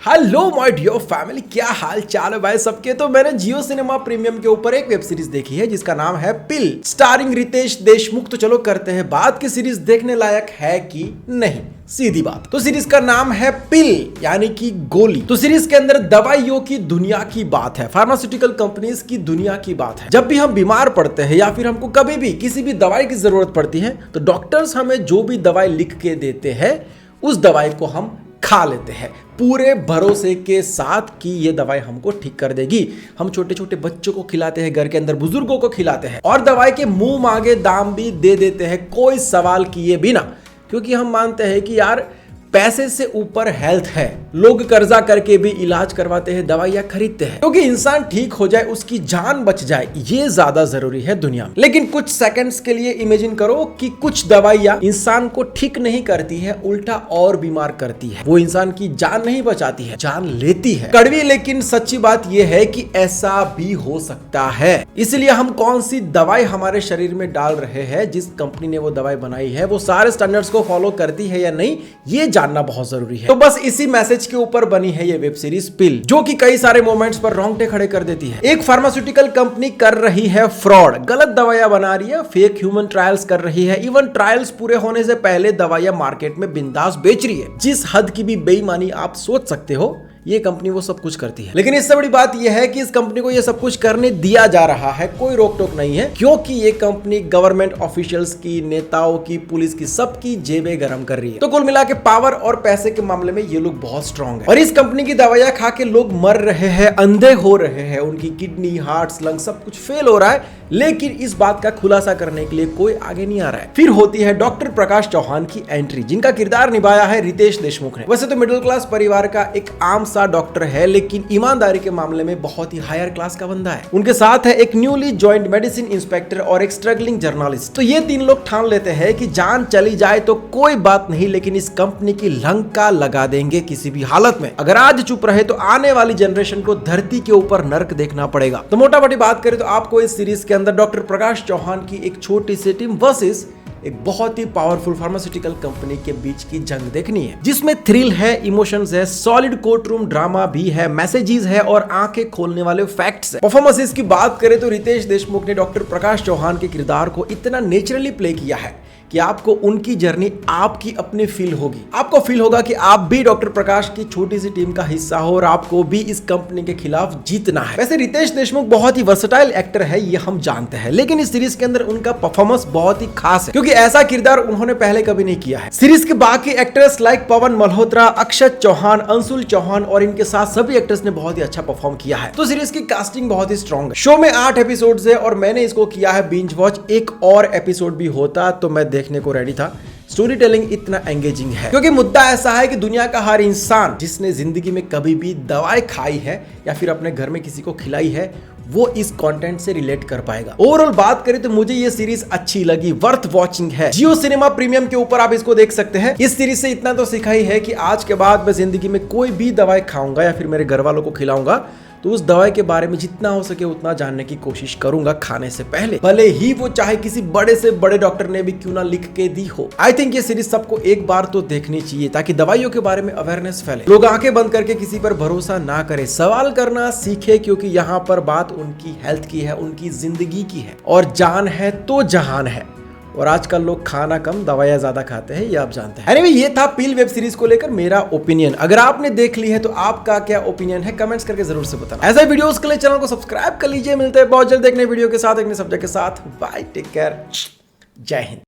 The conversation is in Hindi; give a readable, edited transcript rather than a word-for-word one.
हेलो माय डियर फैमिली, क्या हाल चाल है भाई सबके। तो मैंने जियो सिनेमा प्रीमियम के ऊपर एक वेब सीरीज देखी है जिसका नाम है पिल, स्टारिंग रितेश देशमुख। तो चलो करते हैं बात की सीरीज देखने लायक है कि नहीं। सीधी बात, तो सीरीज का नाम है पिल यानी कि गोली। तो सीरीज के अंदर दवाइयों की दुनिया की बात है, फार्मास्यूटिकल कंपनीज की दुनिया की बात है। जब भी हम बीमार पड़ते हैं या फिर हमको कभी भी किसी भी दवाई की जरूरत पड़ती है तो डॉक्टर्स हमें जो भी दवाई लिख के देते हैं उस दवाई को हम खा लेते हैं पूरे भरोसे के साथ कि ये दवाई हमको ठीक कर देगी। हम छोटे छोटे बच्चों को खिलाते हैं, घर के अंदर बुजुर्गों को खिलाते हैं और दवाई के मुंह मांगे दाम भी दे देते हैं कोई सवाल किए बिना, क्योंकि हम मानते हैं कि यार पैसे से ऊपर हेल्थ है। लोग कर्जा करके भी इलाज करवाते हैं, दवाइयां खरीदते हैं, क्योंकि इंसान ठीक हो जाए, उसकी जान बच जाए, ये ज्यादा जरूरी है दुनिया में। लेकिन कुछ सेकंड्स के लिए इमेजिन करो कि कुछ दवाइयां इंसान को ठीक नहीं करती है, उल्टा और बीमार करती है। वो इंसान की जान नहीं बचाती है, जान लेती है। कड़वी लेकिन सच्ची बात यह है कि ऐसा भी हो सकता है। इसलिए हम कौन सी दवाई हमारे शरीर में डाल रहे हैं, जिस कंपनी ने वो दवाई बनाई है वो सारे स्टैंडर्ड्स को फॉलो करती है या नहीं, ये जानना बहुत जरूरी है। तो बस इसी मैसेज के ऊपर बनी है ये वेब सीरीज पिल, जो कि कई सारे मोमेंट्स पर रोंगटे खड़े कर देती है। एक फार्मास्यूटिकल कंपनी कर रही है फ्रॉड, गलत दवाइयां बना रही है, फेक ह्यूमन ट्रायल्स कर रही है, इवन ट्रायल्स पूरे होने से पहले दवाइयां मार्केट में बिंदास बेच रही है। जिस हद की भी बेईमानी आप सोच सकते हो, ये कंपनी वो सब कुछ करती है। लेकिन इससे बड़ी बात यह है कि इस कंपनी को ये सब कुछ करने दिया जा रहा है, कोई रोक टोक नहीं है, क्योंकि ये कंपनी गवर्नमेंट ऑफिशियल्स की, नेताओं की, पुलिस की, सबकी जेबें गरम कर रही है। तो कुल मिला के पावर और पैसे के मामले में ये लोग बहुत स्ट्रांग है और इस कंपनी की दवाइयां खा के लोग मर रहे हैं, अंधे हो रहे हैं, उनकी किडनी, हार्ट, लंग सब कुछ फेल हो रहा है। लेकिन इस बात का खुलासा करने के लिए कोई आगे नहीं आ रहा है। फिर होती है डॉक्टर प्रकाश चौहान की एंट्री, जिनका किरदार निभाया है रितेश देशमुख ने। वैसे तो मिडिल क्लास परिवार का एक आम सा डॉक्टर है, लेकिन ईमानदारी के मामले में बहुत ही हायर क्लास का बंदा है। उनके साथ है एक न्यूली ज्वाइंट मेडिसिन इंस्पेक्टर और एक स्ट्रगलिंग जर्नलिस्ट। तो ये तीन लोग ठान लेते हैं कि जान चली जाए तो कोई बात नहीं, लेकिन इस कंपनी की लंका लगा देंगे किसी भी हालत में। अगर आज चुप रहे तो आने वाली जनरेशन को धरती के ऊपर नर्क देखना पड़ेगा। तो मोटा मोटी बात करें तो आपको इस सीरीज के अंदर डॉक्टर प्रकाश चौहान की एक छोटी सी टीम वर्सेस एक बहुत ही पावरफुल फार्मास्यूटिकल कंपनी के बीच की जंग देखनी है, जिसमें थ्रिल है, इमोशंस है, सॉलिड कोर्ट रूम ड्रामा भी है, मैसेजेस है और आंखें खोलने वाले फैक्ट्स है। परफॉर्मेंसेस की बात करें तो रितेश देशमुख ने डॉक्टर प्रकाश चौहान के किरदार को इतना नेचुरली प्ले किया है कि आपको उनकी जर्नी आपकी अपनी फील होगी। आपको फील होगा कि आप भी डॉक्टर प्रकाश की छोटी सी टीम का हिस्सा हो और आपको भी इस कंपनी के खिलाफ जीतना है। वैसे रितेश देशमुख बहुत ही वर्सेटाइल एक्टर है, ये हम जानते हैं, लेकिन इस सीरीज के अंदर उनका परफॉर्मेंस बहुत ही खास है, क्योंकि ऐसा किरदार उन्होंने पहले कभी नहीं किया है। सीरीज के बाकी एक्टर्स लाइक पवन मल्होत्रा, अक्षत चौहान, अंशुल चौहान और इनके साथ सभी एक्टर्स ने बहुत ही अच्छा परफॉर्म किया है। तो सीरीज की कास्टिंग बहुत ही स्ट्रॉन्ग है। शो में 8 एपिसोड्स है और मैंने इसको किया है बिंज वॉच। एक और एपिसोड भी होता तो मैं देखने को रेडी था। स्टोरी टेलिंग इतना एंगेजिंग है, क्योंकि मुद्दा ऐसा है कि दुनिया का हर इंसान जिसने जिंदगी में कभी भी दवाई खाई है या फिर अपने घर में किसी को खिलाई है, वो इस कंटेंट से रिलेट कर पाएगा। ओवरऑल बात करें तो मुझे ये सीरीज अच्छी लगी, वर्थ वॉचिंग है। जियो सिनेमा प्रीमियम के ऊपर आप इसको देख सकते हैं। इस सीरीज से इतना तो सीखा ही है कि आज के बाद मैं जिंदगी में कोई भी दवाई खाऊंगा या फिर मेरे घर वालों को खिलाऊंगा तो उस दवाई के बारे में जितना हो सके उतना जानने की कोशिश करूंगा खाने से पहले, भले ही वो चाहे किसी बड़े से बड़े डॉक्टर ने भी क्यों ना लिख के दी हो। आई थिंक ये सीरीज सबको एक बार तो देखनी चाहिए, ताकि दवाइयों के बारे में अवेयरनेस फैले, लोग आंखें बंद करके किसी पर भरोसा ना करें, सवाल करना सीखे, क्योंकि यहाँ पर बात उनकी हेल्थ की है, उनकी जिंदगी की है, और जान है तो जहान है। और आजकल लोग खाना कम दवाइयां ज्यादा खाते हैं, ये आप जानते हैं। एनीवे, ये था पिल वेब सीरीज को लेकर मेरा ओपिनियन। अगर आपने देख ली है तो आपका क्या ओपिनियन है, कमेंट्स करके जरूर से बताना। ऐसे वीडियोस के लिए चैनल को सब्सक्राइब कर लीजिए। मिलते हैं बहुत जल्द एक नए वीडियो के साथ, एक नए सब्जेक्ट के साथ। बाय, टेक केयर, जय हिंद।